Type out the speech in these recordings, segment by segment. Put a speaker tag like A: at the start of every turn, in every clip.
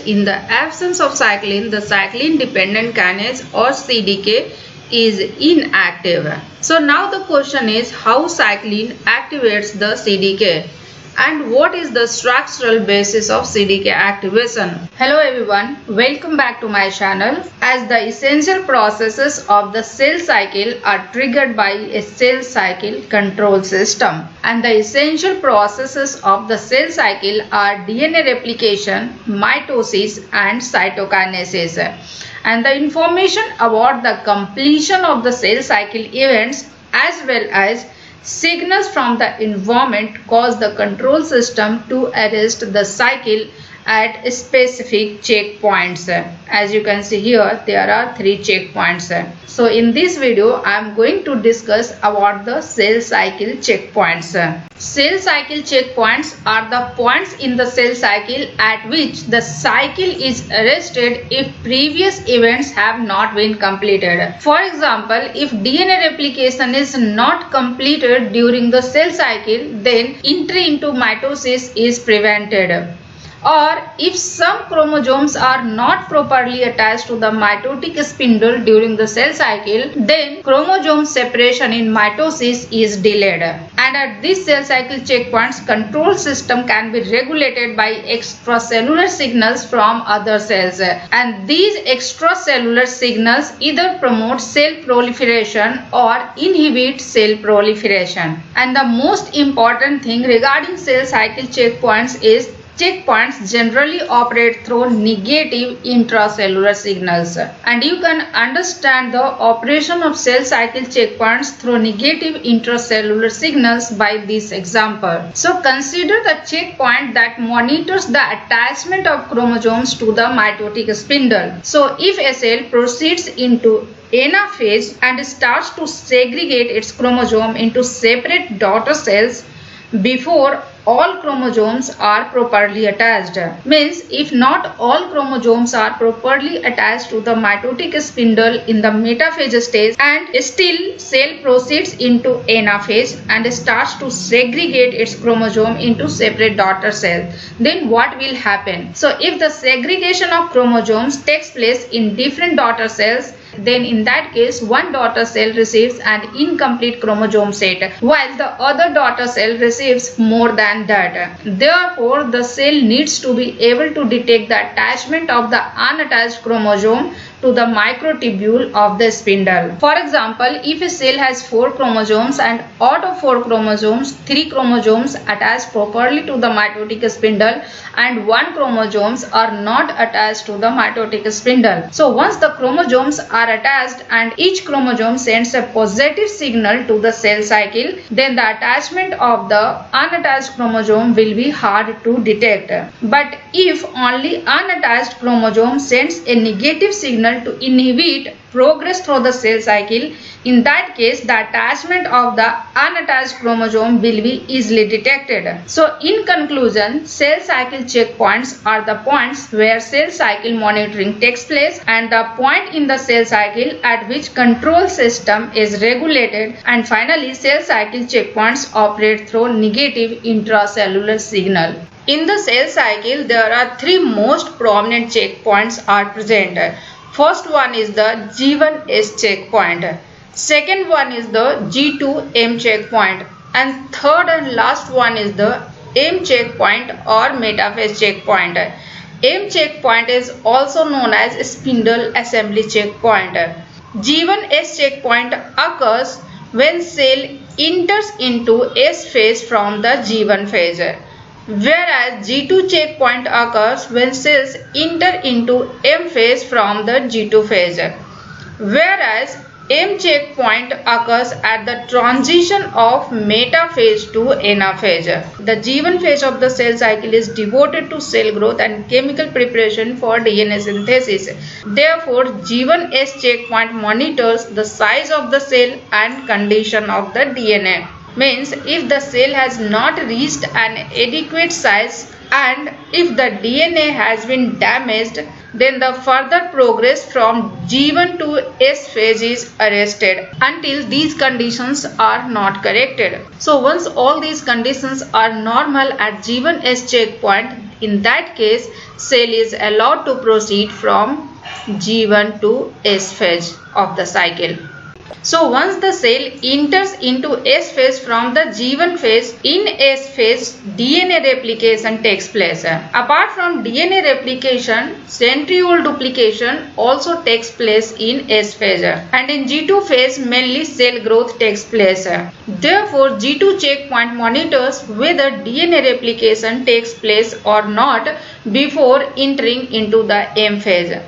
A: In the absence of cyclin, the cyclin-dependent kinase or CDK is inactive. So now the question is how cyclin activates the CDK and what is the structural basis of CDK activation. Hello everyone, welcome back to my channel. As the essential processes of the cell cycle are triggered by a cell cycle control system, and the essential processes of the cell cycle are DNA replication, mitosis and cytokinesis. And the information about the completion of the cell cycle events as well as signals from the environment cause the control system to arrest the cycle at specific checkpoints. As you can see here, there are 3 checkpoints. So in this video, I am going to discuss about the cell cycle checkpoints. Cell cycle checkpoints are the points in the cell cycle at which the cycle is arrested if previous events have not been completed. For example, if DNA replication is not completed during the cell cycle, then entry into mitosis is prevented. Or if some chromosomes are not properly attached to the mitotic spindle during the cell cycle, then chromosome separation in mitosis is delayed. And at these cell cycle checkpoints, control system can be regulated by extracellular signals from other cells. And these extracellular signals either promote cell proliferation or inhibit cell proliferation. And the most important thing regarding cell cycle checkpoints is checkpoints generally operate through negative intracellular signals, and you can understand the operation of cell cycle checkpoints through negative intracellular signals by this example. So consider the checkpoint that monitors the attachment of chromosomes to the mitotic spindle. So if a cell proceeds into anaphase and starts to segregate its chromosome into separate daughter cells before all chromosomes are properly attached. Means if not all chromosomes are properly attached to the mitotic spindle in the metaphase stage and still cell proceeds into anaphase and starts to segregate its chromosome into separate daughter cells, then what will happen? So if the segregation of chromosomes takes place in different daughter cells, then in that case one daughter cell receives an incomplete chromosome set while the other daughter cell receives more than that. Therefore, the cell needs to be able to detect the attachment of the unattached chromosome to the microtubule of the spindle. For example, if a cell has 4 chromosomes and out of 4 chromosomes, 3 chromosomes attached properly to the mitotic spindle and 1 chromosomes are not attached to the mitotic spindle. So once the chromosomes are attached and each chromosome sends a positive signal to the cell cycle, then the attachment of the unattached chromosome will be hard to detect. But if only unattached chromosome sends a negative signal to inhibit progress through the cell cycle, in that case the attachment of the unattached chromosome will be easily detected. So in conclusion, cell cycle checkpoints are the points where cell cycle monitoring takes place and the point in the cell cycle at which control system is regulated, and finally cell cycle checkpoints operate through negative intracellular signal. In the cell cycle, there are 3 most prominent checkpoints are present. First one is the G1S checkpoint. Second one is the G2M checkpoint. And third and last one is the M checkpoint or metaphase checkpoint. M checkpoint is also known as spindle assembly checkpoint. G1S checkpoint occurs when cell enters into S phase from the G1 phase, whereas G2 checkpoint occurs when cells enter into M phase from the G2 phase, whereas M checkpoint occurs at the transition of metaphase to anaphase. The G1 phase of the cell cycle is devoted to cell growth and chemical preparation for DNA synthesis. Therefore, G1S checkpoint monitors the size of the cell and condition of the DNA. Means if the cell has not reached an adequate size and if the DNA has been damaged, then the further progress from G1 to S phase is arrested until these conditions are not corrected. So once all these conditions are normal at G1S checkpoint, In that case, cell is allowed to proceed from G1 to S phase of the cycle. So once the cell enters into S phase from the G1 phase, in S phase DNA replication takes place. Apart from DNA replication, centriole duplication also takes place in S phase, and in G2 phase mainly cell growth takes place. Therefore, G2 checkpoint monitors whether DNA replication takes place or not before entering into the M phase.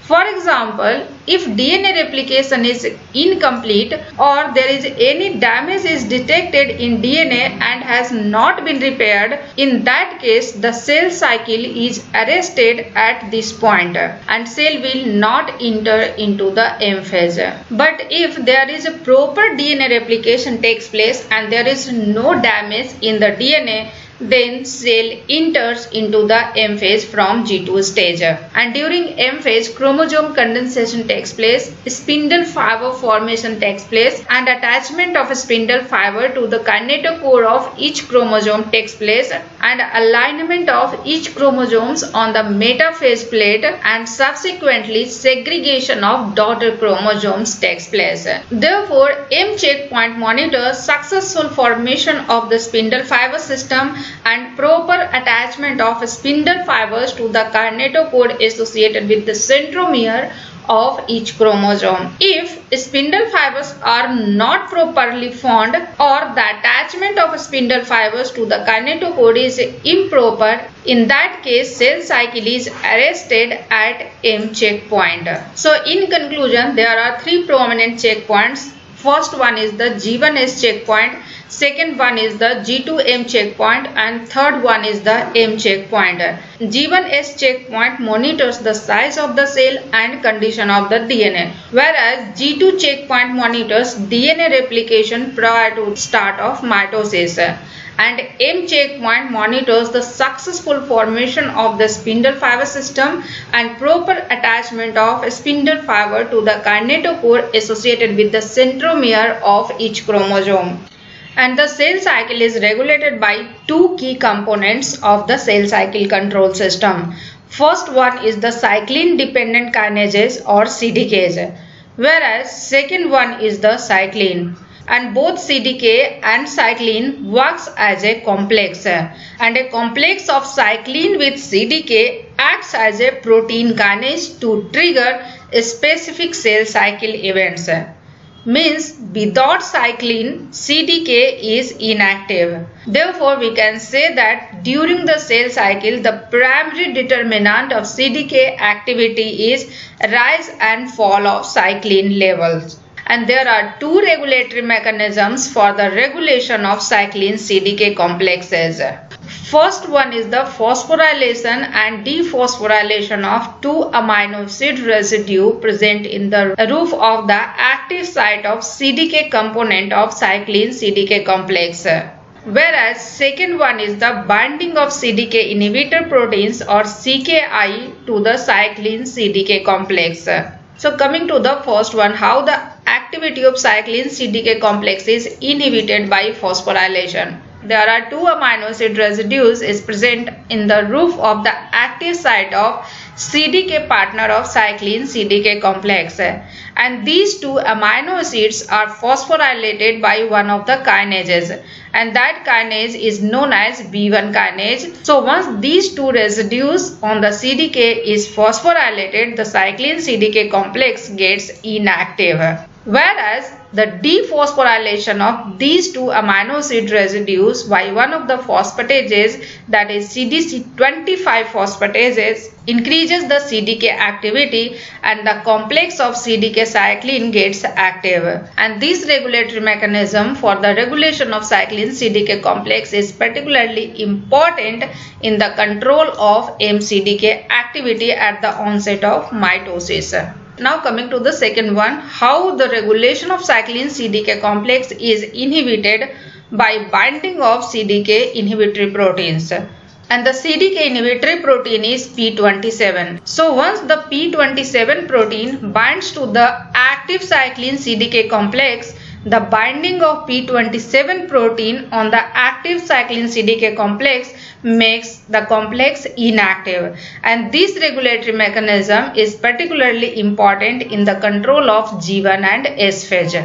A: For example, if DNA replication is incomplete or there is any damage is detected in DNA and has not been repaired, in that case the cell cycle is arrested at this point and cell will not enter into the M phase. But if there is a proper DNA replication takes place and there is no damage in the DNA, then cell enters into the M phase from G2 stage. And during M phase, chromosome condensation takes place, spindle fiber formation takes place, and attachment of a spindle fiber to the kinetochore of each chromosome takes place, and alignment of each chromosomes on the metaphase plate, and subsequently segregation of daughter chromosomes takes place. Therefore, M checkpoint monitors successful formation of the spindle fiber system and proper attachment of spindle fibers to the kinetochore associated with the centromere of each chromosome. If spindle fibers are not properly formed or the attachment of spindle fibers to the kinetochore is improper, in that case cell cycle is arrested at M checkpoint. So in conclusion, there are three prominent checkpoints. First one is the G1S checkpoint, second one is the G2M checkpoint, and third one is the M checkpoint. G1S checkpoint monitors the size of the cell and condition of the DNA, whereas G2 checkpoint monitors DNA replication prior to start of mitosis. And M checkpoint monitors the successful formation of the spindle fiber system and proper attachment of spindle fiber to the kinetochore associated with the centromere of each chromosome. And the cell cycle is regulated by two key components of the cell cycle control system. First one is the cyclin dependent kinases or CDKs, whereas second one is the cyclin. And both CDK and cyclin works as a complex, and a complex of cyclin with CDK acts as a protein kinase to trigger specific cell cycle events. Means without cyclin, CDK is inactive. Therefore, we can say that during the cell cycle, the primary determinant of CDK activity is rise and fall of cyclin levels. And there are two regulatory mechanisms for the regulation of cyclin CDK complexes. First one is the phosphorylation and dephosphorylation of two amino acid residue present in the roof of the active site of CDK component of cyclin CDK complex. Whereas second one is the binding of CDK inhibitor proteins or CKI to the cyclin CDK complex. So coming to the first one, how the activity of cyclin CDK complex is inhibited by phosphorylation. There are two amino acid residues is present in the roof of the active site of CDK partner of cyclin CDK complex, and these two amino acids are phosphorylated by one of the kinases, and that kinase is known as B1 kinase. So once these two residues on the CDK is phosphorylated, the cyclin CDK complex gets inactive. Whereas the dephosphorylation of these two amino acid residues by one of the phosphatases, that is CDC25 phosphatases, increases the CDK activity and the complex of CDK cyclin gets active. And this regulatory mechanism for the regulation of cyclin CDK complex is particularly important in the control of mCDK activity at the onset of mitosis. Now coming to the second one, how the regulation of cyclin CDK complex is inhibited by binding of CDK inhibitory proteins. And the CDK inhibitory protein is P27. So once the P27 protein binds to the active cyclin CDK complex, The binding of P27 protein on the active cyclin CDK complex makes the complex inactive, and this regulatory mechanism is particularly important in the control of G1 and S phase.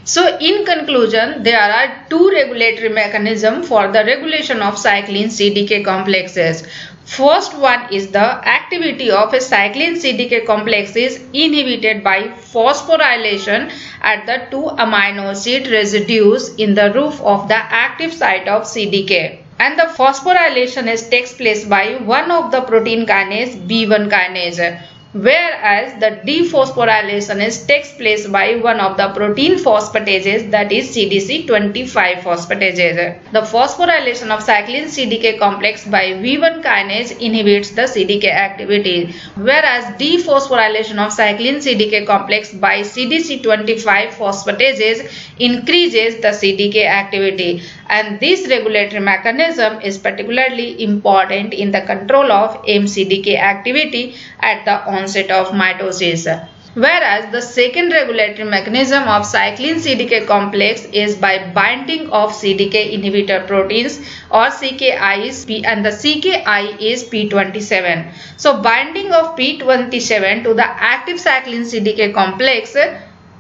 A: So in conclusion, there are two regulatory mechanisms for the regulation of cyclin CDK complexes. First one is the activity of a cyclin CDK complex is inhibited by phosphorylation at the 2 amino acid residues in the roof of the active site of CDK. And the phosphorylation takes place by one of the protein kinase B1 kinase, whereas the dephosphorylation takes place by one of the protein phosphatases, that is CDC25 phosphatases. The phosphorylation of cyclin CDK complex by V1 kinase inhibits the CDK activity, whereas dephosphorylation of cyclin CDK complex by CDC25 phosphatases increases the CDK activity, and this regulatory mechanism is particularly important in the control of mCDK activity at the onset of mitosis. Whereas the second regulatory mechanism of cyclin CDK complex is by binding of CDK inhibitor proteins or CKIs, and the CKI is P27. So binding of P27 to the active cyclin CDK complex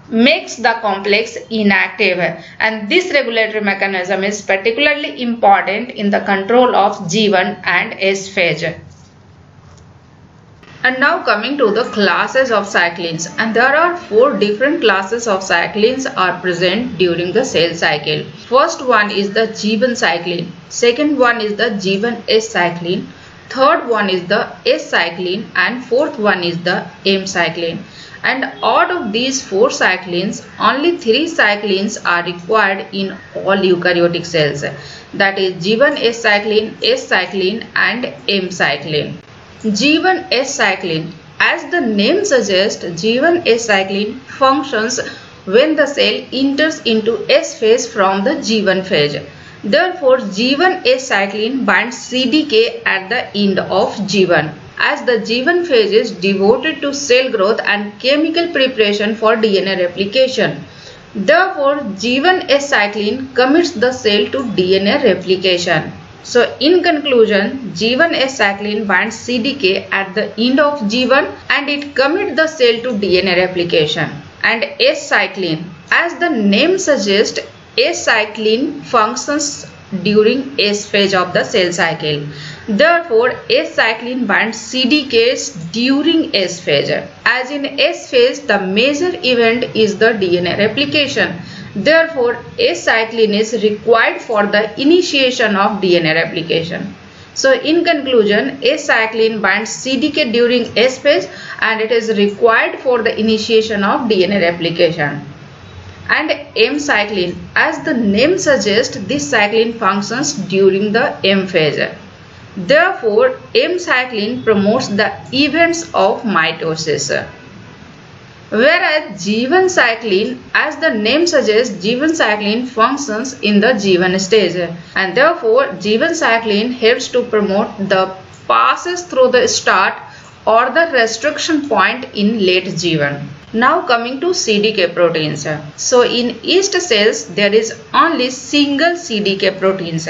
A: makes the complex inactive, and this regulatory mechanism is particularly important in the control of G1 and S phase. And now coming to the classes of cyclins, and there are 4 different classes of cyclins are present during the cell cycle. First one is the G1 cyclin, second one is the G1S cyclin, third one is the S cyclin, and fourth one is the M cyclin. And out of these 4 cyclins, only 3 cyclins are required in all eukaryotic cells, that is G1S cyclin, S cyclin, and M cyclin. G1S cyclin, as the name suggests, G1S cyclin functions when the cell enters into S phase from the G1 phase. Therefore, G1S cyclin binds CDK at the end of G1, as the G1 phase is devoted to cell growth and chemical preparation for DNA replication. Therefore, G1S cyclin commits the cell to DNA replication. So in conclusion, G1S cyclin binds CDK at the end of G1 and it commits the cell to DNA replication. And S cyclin, as the name suggests, S cyclin functions during S phase of the cell cycle. Therefore, S cyclin binds CDKs during S phase. As in S phase, the major event is the DNA replication. Therefore, S cyclin is required for the initiation of DNA replication. So, in conclusion, S cyclin binds CDK during S phase and it is required for the initiation of DNA replication. And M cyclin, as the name suggests, this cyclin functions during the M phase. Therefore, M cyclin promotes the events of mitosis. Whereas G1 cyclin, as the name suggests, G1 cyclin functions in the G1 stage, and therefore G1 cyclin helps to promote the passes through the start or the restriction point in late G1. Now coming to CDK proteins. So in yeast cells there is only single CDK proteins,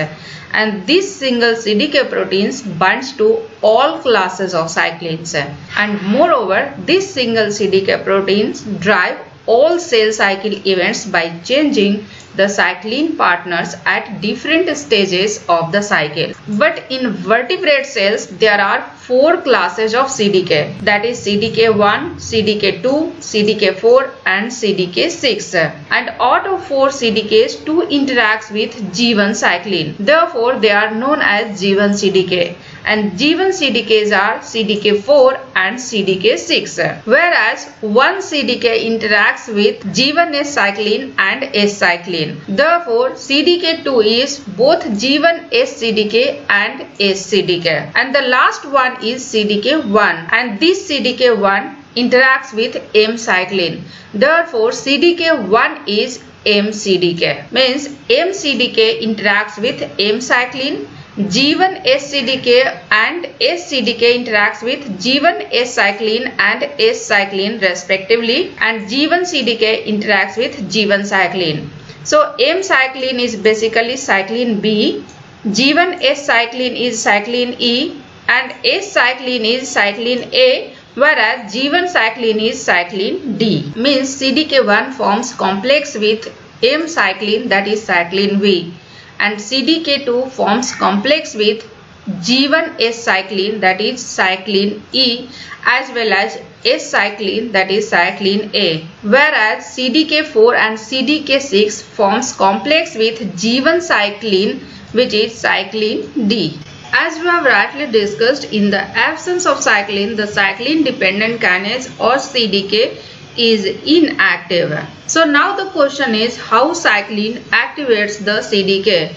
A: and this single CDK proteins binds to all classes of cyclins, and moreover this single CDK proteins drive all cell cycle events by changing the cyclin partners at different stages of the cycle. But in vertebrate cells there are 4 classes of CDK, that is CDK1, CDK2, CDK4 and CDK6, and out of 4 CDKs 2 interacts with G1 cyclin. Therefore they are known as G1 CDK, and G1 CDKs are CDK4 and CDK6, whereas one CDK interacts with G1S cyclin and S cyclin. Therefore, CDK2 is both G1S CDK and S CDK. And the last one is CDK1, and this CDK1 interacts with M cyclin. Therefore, CDK1 is M CDK. Means M CDK interacts with M cyclin G1-S-CDK and S-CDK interacts with G1-S-cycline and S-cycline respectively, and G1-CDK interacts with G1-cycline. So M-cycline is basically cycline B, G1-S-cycline is cycline E, and S-cycline is cycline A, whereas G1-cycline is cycline D. Means CDK1 forms complex with M-cycline, that is cycline B, and CDK2 forms complex with G1-S-cycline, that is cycline E, as well as S-cycline, that is cycline A, whereas CDK4 and CDK6 forms complex with G1-cycline, which is cycline D. As we have rightly discussed, in the absence of cycline, the cycline dependent kinase or CDK is inactive. So now the question is how cycline activates the CDK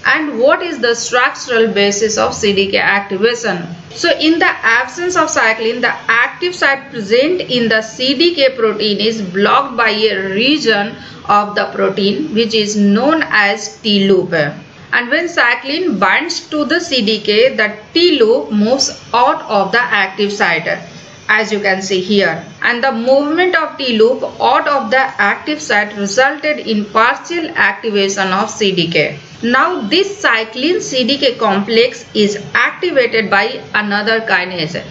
A: and what is the structural basis of CDK activation. So in the absence of cycline, the active site present in the CDK protein is blocked by a region of the protein which is known as T-loop. And when cycline binds to the CDK, the T-loop moves out of the active site, as you can see here, and the movement of T-loop out of the active site resulted in partial activation of CDK. Now this cycline CDK complex is activated by another kinase,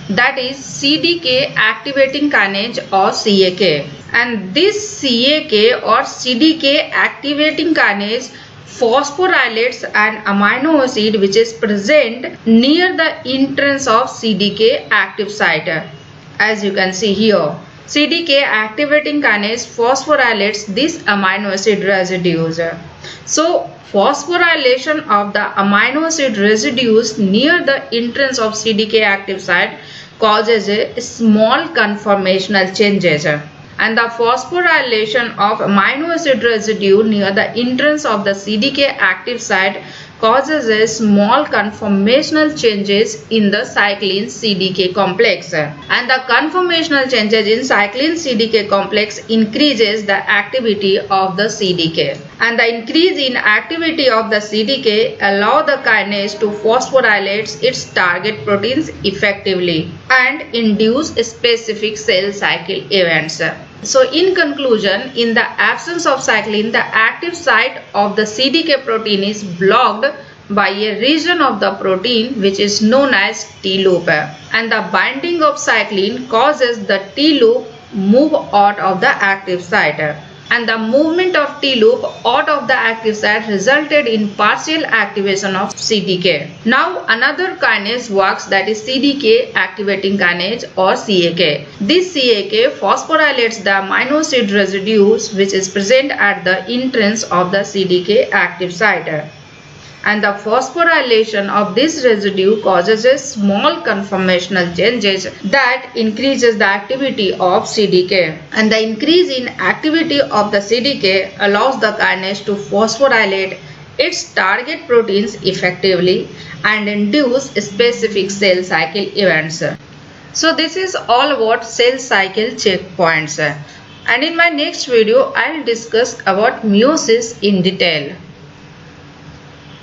A: that is CDK activating kinase or CAK, and this CAK or CDK activating kinase phosphorylates an amino acid which is present near the entrance of CDK active site, as you can see here. CDK activating kinase phosphorylates this amino acid residues. So phosphorylation of the amino acid residues near the entrance of CDK active site causes a small conformational changes, and the phosphorylation of amino acid residue near the entrance of the CDK active site causes a small conformational changes in the cycline CDK complex, and the conformational changes in cycline CDK complex increases the activity of the CDK, and the increase in activity of the CDK allow the kinase to phosphorylate its target proteins effectively and induce specific cell cycle events. So in conclusion, in the absence of cycline, the active site of the CDK protein is blocked by a region of the protein which is known as T-loop, and the binding of cycline causes the T-loop move out of the active site, and the movement of T-loop out of the active site resulted in partial activation of CDK. Now another kinase works, that is CDK activating kinase or CAK. This CAK phosphorylates the amino acid residues which is present at the entrance of the CDK active site, and the phosphorylation of this residue causes a small conformational changes that increases the activity of CDK, and the increase in activity of the CDK allows the kinase to phosphorylate its target proteins effectively and induce specific cell cycle events. So this is all about cell cycle checkpoints, and in my next video I will discuss about meiosis in detail.